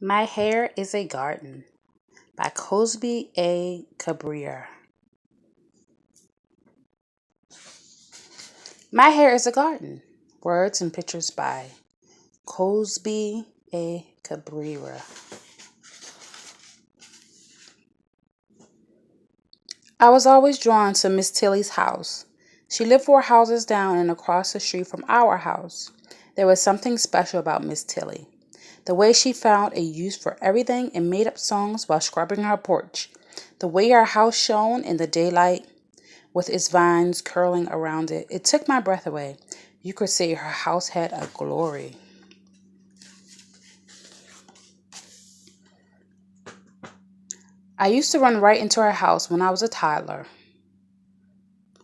My Hair is a Garden by Cozbi A. Cabrera. My hair is a garden. Words and pictures by Cozbi A. Cabrera. I was always drawn to Miss Tilly's house. She lived 4 houses down and across the street from our house. There was something special about Miss Tilly. The way she found a use for everything and made up songs while scrubbing her porch. The way our house shone in the daylight with its vines curling around it. It took my breath away. You could say her house had a glory. I used to run right into her house when I was a toddler.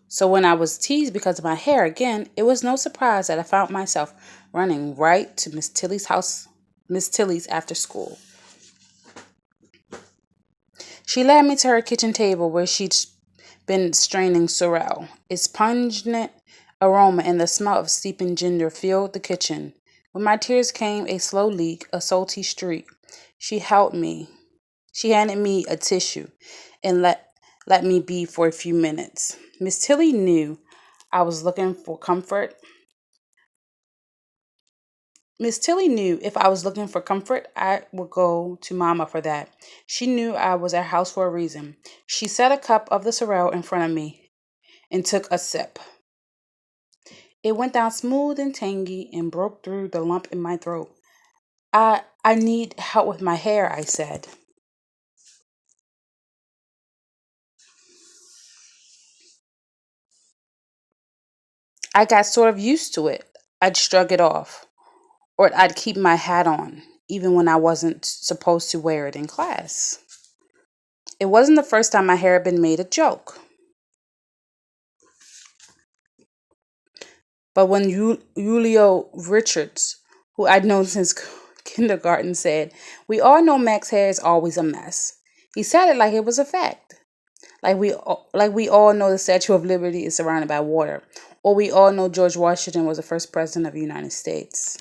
So when I was teased because of my hair again, it was no surprise that I found myself running right to Miss Tilly's house, Miss Tilly's after school. She led me to her kitchen table where she'd been straining sorrel. Its pungent aroma and the smell of steeping ginger filled the kitchen. When my tears came a slow leak, a salty streak, she held me. She handed me a tissue and let me be for a few minutes. Miss Tilly knew I was looking for comfort. Miss Tilly knew if I was looking for comfort, I would go to Mama for that. She knew I was at house for a reason. She set a cup of the sorrel in front of me and took a sip. It went down smooth and tangy and broke through the lump in my throat. I need help with my hair, I said. I got sort of used to it. I'd shrug it off, or I'd keep my hat on, even when I wasn't supposed to wear it in class. It wasn't the first time my hair had been made a joke. But when Julio Richards, who I'd known since kindergarten, said, "We all know Mac's hair is always a mess," he said it like it was a fact. Like we all know the Statue of Liberty is surrounded by water, or we all know George Washington was the first president of the United States.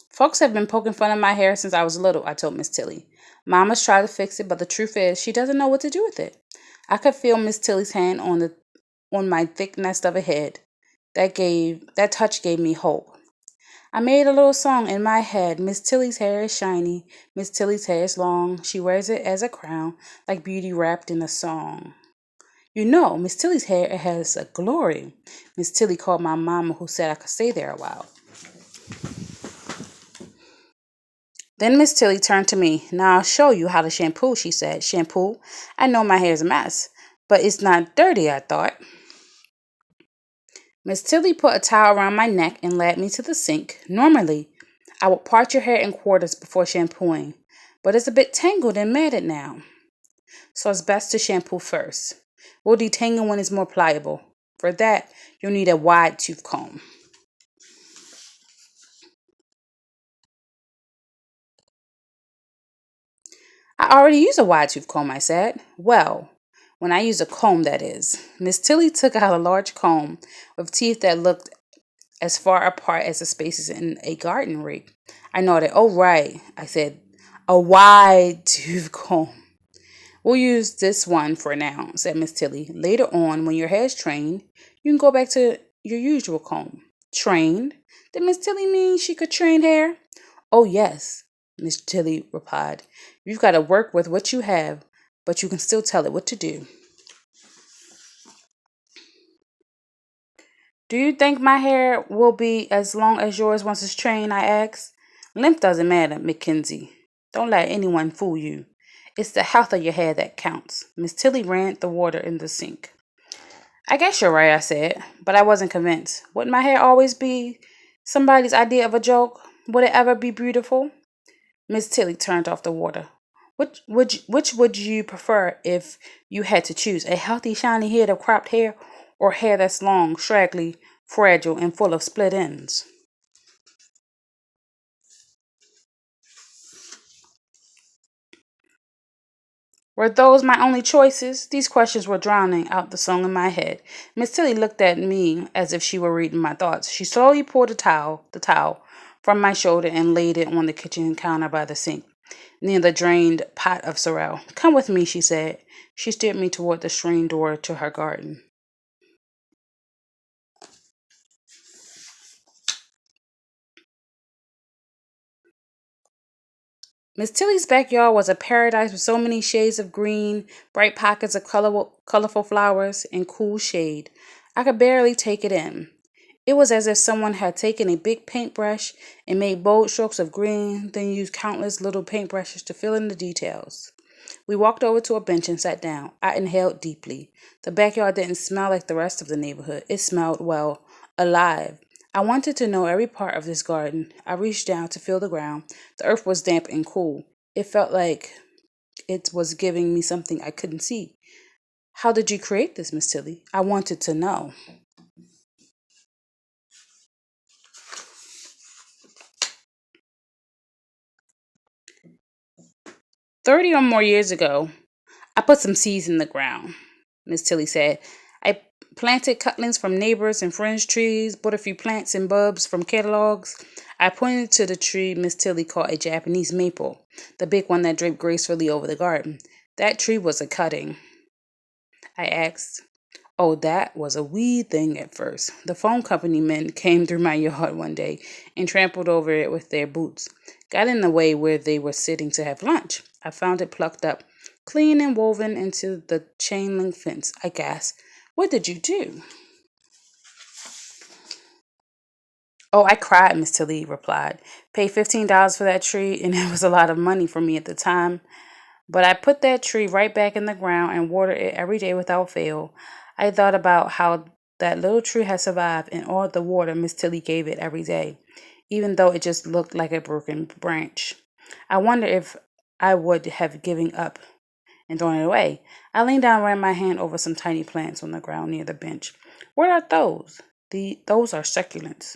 Folks have been poking fun of my hair since I was little, I told Miss Tilly. Mama's tried to fix it, but the truth is she doesn't know what to do with it. I could feel Miss Tilly's hand on my thick nest of a head. That touch gave me hope. I made a little song in my head. Miss Tilly's hair is shiny. Miss Tilly's hair is long. She wears it as a crown, like beauty wrapped in a song. You know, Miss Tilly's hair has a glory. Miss Tilly called my mama, who said I could stay there a while. Then Miss Tilly turned to me. "Now I'll show you how to shampoo," she said. "Shampoo? I know my hair's a mess, but it's not dirty," I thought. Miss Tilly put a towel around my neck and led me to the sink. Normally, I would part your hair in quarters before shampooing, but it's a bit tangled and matted now, so it's best to shampoo first. We'll detangle when it's more pliable. For that, you'll need a wide tooth comb. "I already use a wide tooth comb," I said. "Well, when I use a comb, that is." Miss Tilly took out a large comb with teeth that looked as far apart as the spaces in a garden rake. I nodded. "Oh, right," I said. "A wide tooth comb." "We'll use this one for now," said Miss Tilly. "Later on, when your hair's trained, you can go back to your usual comb." Trained? Did Miss Tilly mean she could train hair? "Oh, yes," Miss Tilly replied. "You've got to work with what you have, but you can still tell it what to do." "Do you think my hair will be as long as yours once it's trained?" I asked. "Length doesn't matter, Mackenzie. Don't let anyone fool you. It's the health of your hair that counts." Miss Tilly ran the water in the sink. "I guess you're right," I said, but I wasn't convinced. Wouldn't my hair always be somebody's idea of a joke? Would it ever be beautiful? Miss Tilly turned off the water. Which would you prefer if you had to choose? A healthy, shiny head of cropped hair, or hair that's long, straggly, fragile, and full of split ends? Were those my only choices? These questions were drowning out the song in my head. Miss Tilly looked at me as if she were reading my thoughts. She slowly pulled the towel from my shoulder and laid it on the kitchen counter by the sink, near the drained pot of sorrel. Come with me, she said. She steered me toward the screen door to her garden. Miss Tilly's backyard was a paradise with so many shades of green, bright pockets of colorful flowers, and cool shade. I could barely take it in. It was as if someone had taken a big paintbrush and made bold strokes of green, then used countless little paintbrushes to fill in the details. We walked over to a bench and sat down. I inhaled deeply. The backyard didn't smell like the rest of the neighborhood. It smelled, well, alive. I wanted to know every part of this garden. I reached down to feel the ground. The earth was damp and cool. It felt like it was giving me something I couldn't see. How did you create this, Miss Tilly? I wanted to know. 30 or more years ago, I put some seeds in the ground, Miss Tilly said. I planted cutlings from neighbors and friends' trees, bought a few plants and bulbs from catalogs. I pointed to the tree Miss Tilly called a Japanese maple, the big one that draped gracefully over the garden. That tree was a cutting, I asked. Oh, that was a wee thing at first. The phone company men came through my yard one day and trampled over it with their boots. Got in the way where they were sitting to have lunch. I found it plucked up, clean and woven into the chain link fence. I gasped. What did you do? Oh, I cried, Miss Tilly replied. Paid $15 for that tree, and it was a lot of money for me at the time. But I put that tree right back in the ground and watered it every day without fail. I thought about how that little tree had survived and all the water Miss Tilly gave it every day, even though it just looked like a broken branch. I wonder if I would have given up and thrown it away. I leaned down and ran my hand over some tiny plants on the ground near the bench. What are those? Those are succulents.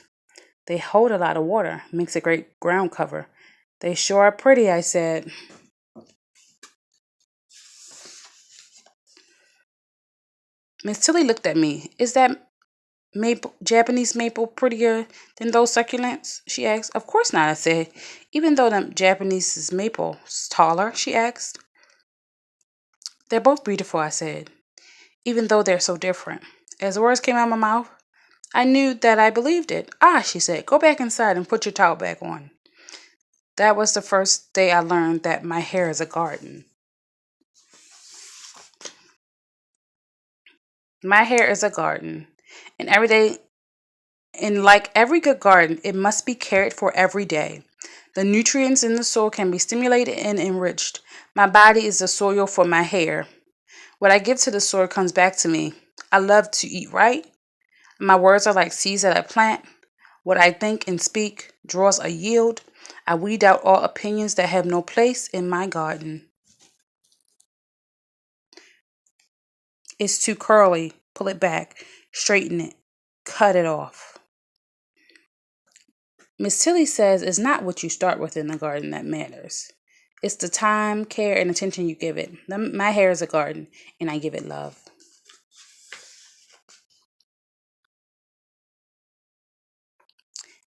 They hold a lot of water, makes a great ground cover. They sure are pretty, I said. Miss Tilly looked at me. Is that Japanese maple prettier than those succulents? She asked. Of course not, I said. Even though the Japanese maple is taller, she asked. They're both beautiful, I said, even though they're so different. As the words came out of my mouth, I knew that I believed it. Ah, she said, go back inside and put your towel back on. That was the first day I learned that my hair is a garden. My hair is a garden, and every day, and like every good garden, it must be cared for every day. The nutrients in the soil can be stimulated and enriched. My body is the soil for my hair. What I give to the soil comes back to me. I love to eat right. My words are like seeds that I plant. What I think and speak draws a yield. I weed out all opinions that have no place in my garden. It's too curly. Pull it back. Straighten it. Cut it off. Miss Tilly says it's not what you start with in the garden that matters. It's the time, care, and attention you give it. My hair is a garden, and I give it love.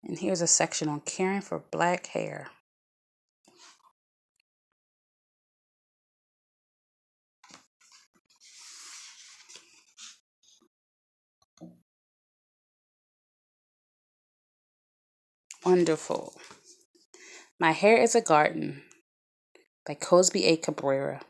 And here's a section on caring for black hair. Wonderful. My Hair is a Garden by Cozbi Cabrera.